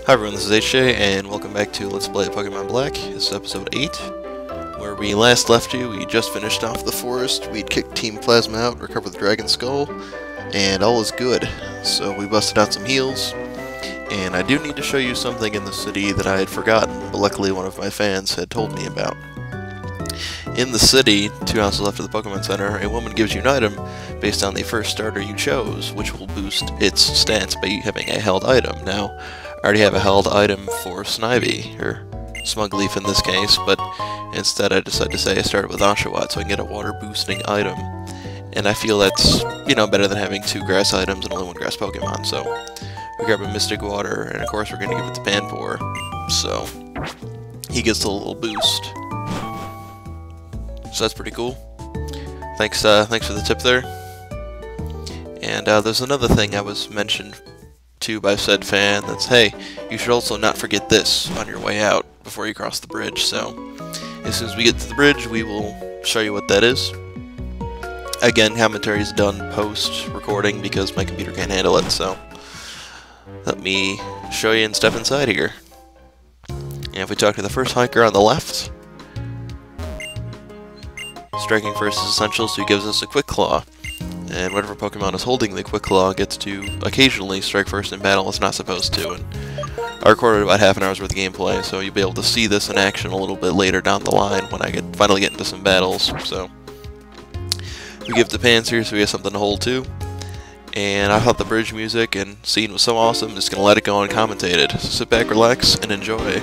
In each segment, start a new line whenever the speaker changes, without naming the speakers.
Hi everyone, this is HeeroJay, and welcome back to Let's Play Pokemon Black. This is episode 8, where we last left you. We just finished off the forest, we'd kicked Team Plasma out, recovered the Dragon Skull, and all is good. So we busted out some heals, and I do need to show you something in the city that I had forgotten, but luckily one of my fans had told me about. In the city, 2 houses left of the Pokemon Center, a woman gives you an item based on the first starter you chose, which will boost its stats by having a held item. Now, I already have a held item for Snivy, or Smugleaf in this case, but instead I decided to say I started with Oshawott so I can get a water boosting item. And I feel that's, better than having 2 grass items and only 1 grass Pokemon, so we grab a Mystic Water, and of course we're going to give it to Panpour, so he gets a little boost. So that's pretty cool. Thanks for the tip there. And there's another thing I was mentioned to by said fan that's, hey, you should also not forget this on your way out before you cross the bridge. So as soon as we get to the bridge, we will show you what that is. Again, commentary is done post-recording because my computer can't handle it, so let me show you and step inside here. And if we talk to the first hiker on the left, striking first is essential, so he gives us a Quick Claw. And whatever Pokemon is holding the Quick Claw gets to occasionally strike first in battle it's not supposed to. And I recorded about half an hour's worth of gameplay, so you'll be able to see this in action a little bit later down the line when I finally get into some battles. So we give the pants here so we have something to hold too. And I thought the bridge music and scene was so awesome, I'm just going to let it go uncommented. So sit back, relax, and enjoy.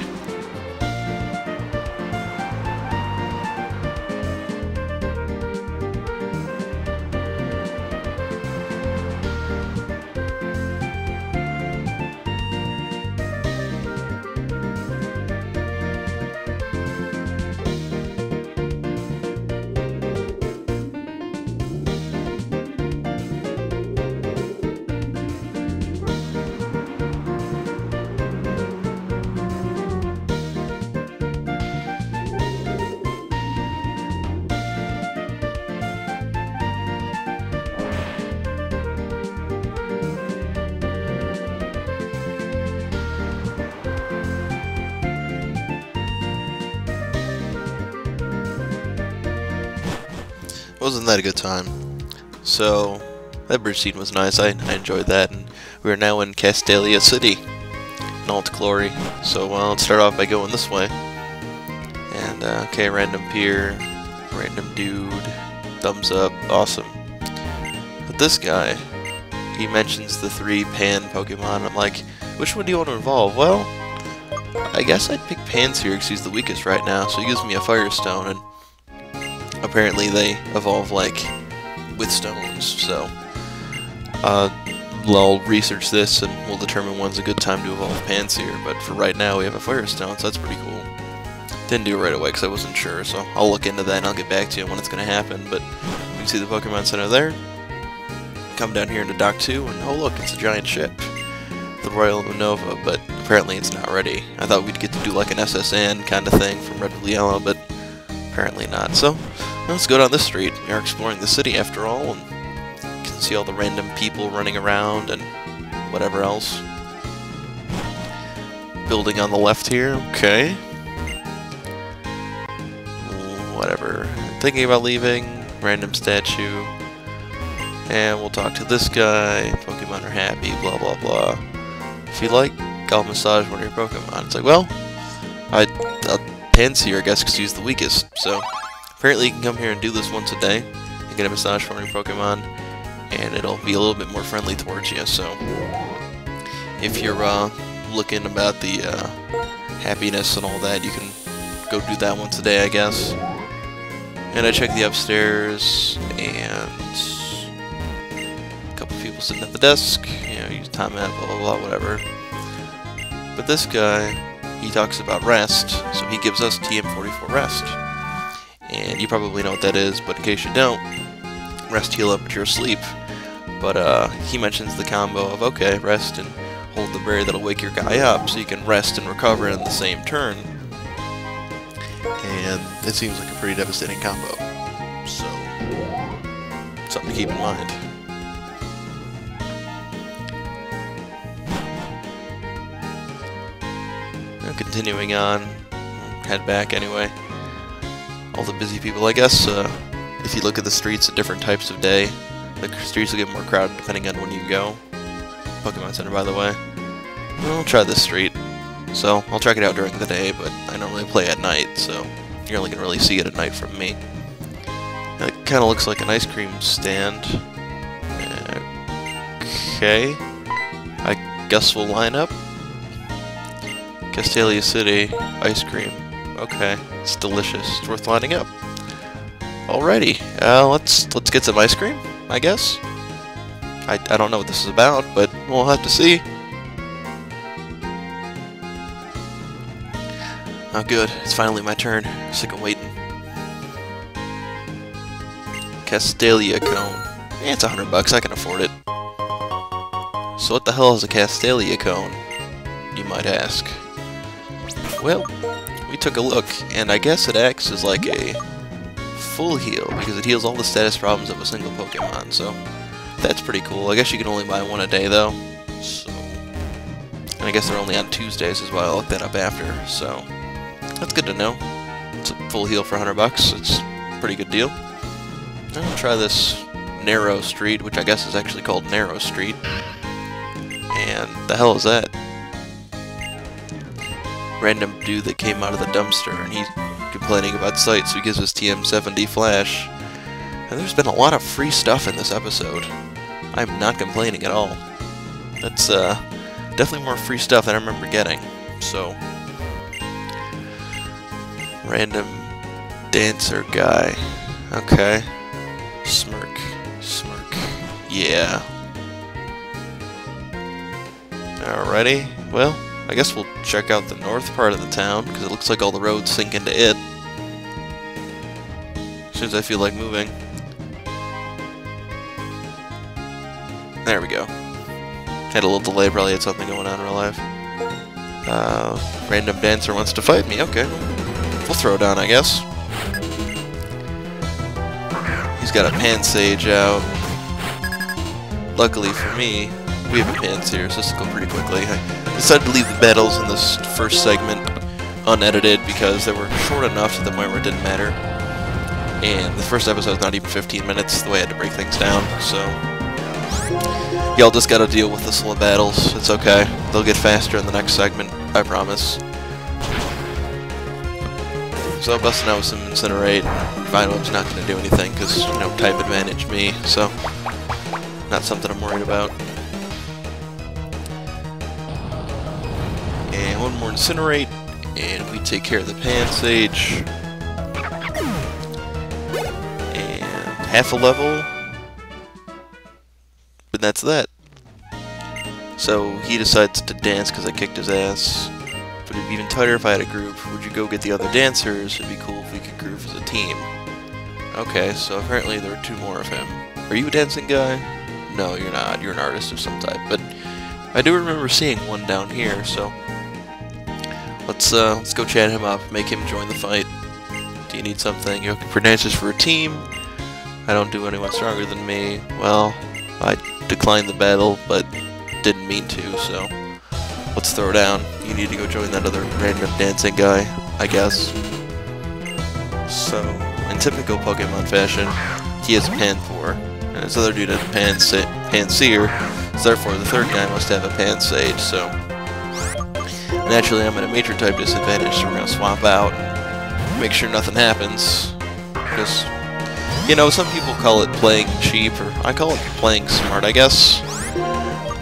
Wasn't that a good time? So that bridge scene was nice. I enjoyed that, and we are now in Castelia City in all its glory. So let's start off by going this way. And okay, random pier, random dude, thumbs up, awesome. But this guy, he mentions the 3 Pan Pokemon. I'm like, which one do you want to evolve? Well, I guess I'd pick Pansear because he's the weakest right now. So he gives me a Firestone, and apparently they evolve like with stones, so I'll research this and we'll determine when's a good time to evolve Pansear, but for right now we have a Firestone, so that's pretty cool. Didn't do it right away because I wasn't sure, so I'll look into that and I'll get back to you when it's going to happen. But you can see the Pokemon Center there. Come down here into Dock 2 and oh look, it's a giant ship. The Royal Nova, but apparently it's not ready. I thought we'd get to do like an SSN kind of thing from Red, Blue, Yellow, but apparently not. So let's go down this street. We are exploring the city after all, and you can see all the random people running around and whatever else. Building on the left here, okay. Whatever. Thinking about leaving, random statue. And we'll talk to this guy. Pokemon are happy, blah blah blah. If you like, I'll massage one of your Pokemon. It's like, well, I'll Pansear, I guess, because he's the weakest, so apparently you can come here and do this once a day and get a massage from your Pokemon, and it'll be a little bit more friendly towards you. So if you're looking about the happiness and all that, you can go do that once a day, I guess. And I checked the upstairs, and a couple people sitting at the desk, use time out, blah blah blah, whatever. But this guy, he talks about rest, so he gives us TM44 rest. And you probably know what that is, but in case you don't, rest heal up, but you're asleep. But he mentions the combo of, okay, rest and hold the berry that'll wake your guy up, so you can rest and recover in the same turn. And it seems like a pretty devastating combo. So, something to keep in mind. continuing on, head back anyway. All the busy people, I guess, if you look at the streets at different types of day, the streets will get more crowded depending on when you go. Pokemon Center, by the way. I'll try this street. So, I'll check it out during the day, but I normally play at night, so you're only going to really see it at night from me. It kind of looks like an ice cream stand. Okay. I guess we'll line up. Castelia City, ice cream. Okay, it's delicious. It's worth lining up. Alrighty, let's get some ice cream, I guess. I don't know what this is about, but we'll have to see. Oh good, it's finally my turn. Sick of waiting. Castelia cone. Eh, it's $100, I can afford it. So what the hell is a Castelia cone, you might ask? Well, we took a look, and I guess it acts as like a full heal, because it heals all the status problems of a single Pokemon, so that's pretty cool. I guess you can only buy one a day, though. So, and I guess they're only on Tuesdays as well. I'll look that up after, so that's good to know. It's a full heal for $100. It's a pretty good deal. I'll try this narrow street, which I guess is actually called Narrow Street. And the hell is that? Random dude that came out of the dumpster, and he's complaining about sight, so he gives us TM70 Flash. And there's been a lot of free stuff in this episode. I'm not complaining at all. That's definitely more free stuff than I remember getting. So, random dancer guy. Okay. Smirk. Yeah. Alrighty. Well, I guess we'll check out the north part of the town, because it looks like all the roads sink into it. As soon as I feel like moving. There we go. Had a little delay, probably had something going on in real life. Random dancer wants to fight me, okay. We'll throw down, I guess. He's got a Pansage out. Luckily for me, we have a Panseer, so this will go pretty quickly. I decided to leave the battles in this first segment unedited because they were short enough to the point where it didn't matter. And the first episode's not even 15 minutes, the way I had to break things down, so y'all just gotta deal with the slow battles. It's okay. They'll get faster in the next segment, I promise. So busting out with some Incinerate. Vineweb's not gonna do anything because, you know, type advantage me, so not something I'm worried about. And one more Incinerate, and we take care of the Pansage. And half a level. But that's that. So he decides to dance because I kicked his ass. But it'd be even tighter if I had a group. Would you go get the other dancers? It'd be cool if we could group as a team. Okay, so apparently there are two more of him. Are you a dancing guy? No, you're not. You're an artist of some type. But I do remember seeing one down here, so let's go chat him up, make him join the fight. Do you need something? You're looking for dancers for a team? I don't do anyone stronger than me. Well, I declined the battle, but didn't mean to, so let's throw down. You need to go join that other random dancing guy, I guess. So, in typical Pokemon fashion, he has a Panpour, and this other dude has a Panseer, so therefore the third guy must have a Pansage, so naturally I'm at a major type disadvantage, so we're going to swap out and make sure nothing happens. Because, you know, some people call it playing cheap, or I call it playing smart, I guess.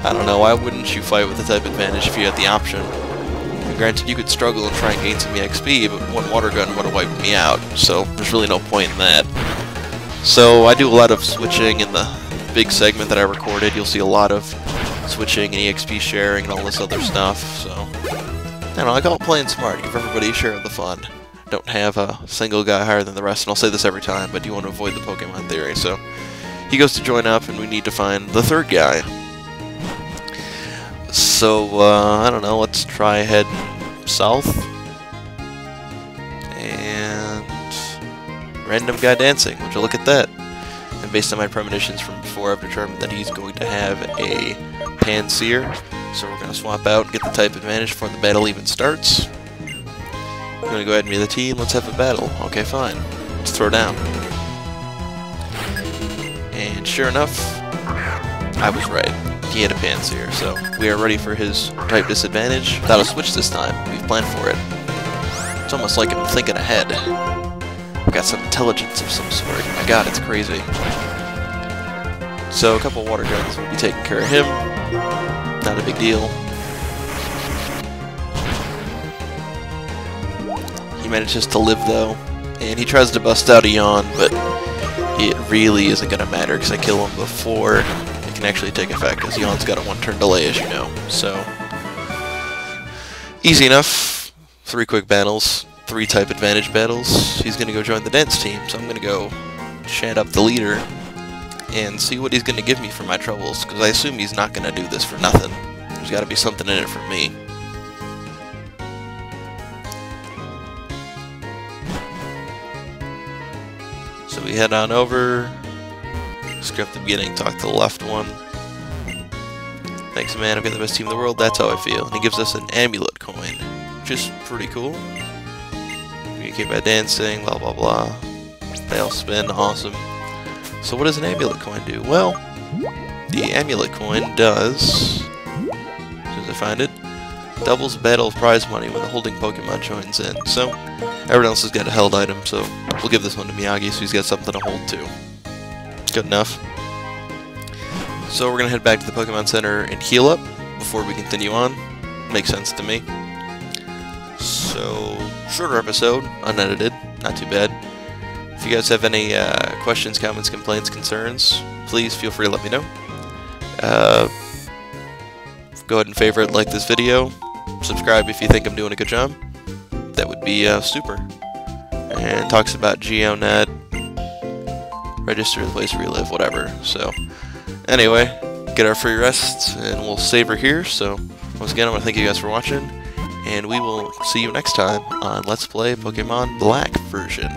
I don't know, why wouldn't you fight with the type advantage if you had the option? And granted, you could struggle and try and gain some EXP, but one water gun would have wiped me out, so there's really no point in that. So I do a lot of switching in the big segment that I recorded. You'll see a lot of switching and EXP sharing and all this other stuff, so I don't know, I call it playing smart. Give everybody a share of the fun. Don't have a single guy higher than the rest, and I'll say this every time, but you want to avoid the Pokemon theory, so he goes to join up, and we need to find the third guy. So, I don't know, let's try head south. And random guy dancing, would you look at that? And based on my premonitions from before, I've determined that he's going to have a Panseer. So we're going to swap out and get the type advantage before the battle even starts. gonna go ahead and be the team. Let's have a battle. Okay, fine. Let's throw down. And sure enough, I was right. He had a Panseer, so we are ready for his type disadvantage. Without a switch this time. We've planned for it. It's almost like I'm thinking ahead. I've got some intelligence of some sort. My god, it's crazy. So a couple water guns will be taking care of him. Not a big deal. He manages to live though, and he tries to bust out a yawn, but it really isn't going to matter because I kill him before it can actually take effect, because yawn's got a 1-turn delay, as you know. So easy enough. 3 quick battles, 3 type advantage battles. He's going to go join the dance team, so I'm going to go chat up the leader and see what he's going to give me for my troubles, because I assume he's not going to do this for nothing. There's got to be something in it for me. So we head on over, skip the beginning, talk to the left one. Thanks man, I've got the best team in the world, that's how I feel. And he gives us an amulet coin, which is pretty cool. Communicate by dancing, blah blah blah. They all spin, awesome. So what does an amulet coin do? Well, the amulet coin does, as soon as I find it, doubles battle prize money when the holding Pokemon joins in. So everyone else has got a held item, so we'll give this one to Miyagi so he's got something to hold to. Good enough. So we're going to head back to the Pokemon Center and heal up before we continue on. Makes sense to me. So, shorter episode, unedited, not too bad. If you guys have any questions, comments, complaints, concerns, please feel free to let me know. Go ahead and favorite, like this video. Subscribe if you think I'm doing a good job. That would be super. And talks about GeoNet, register the place where you live, whatever. So, anyway, get our free rests, and we'll save her here. So, once again, I want to thank you guys for watching, and we will see you next time on Let's Play Pokemon Black version.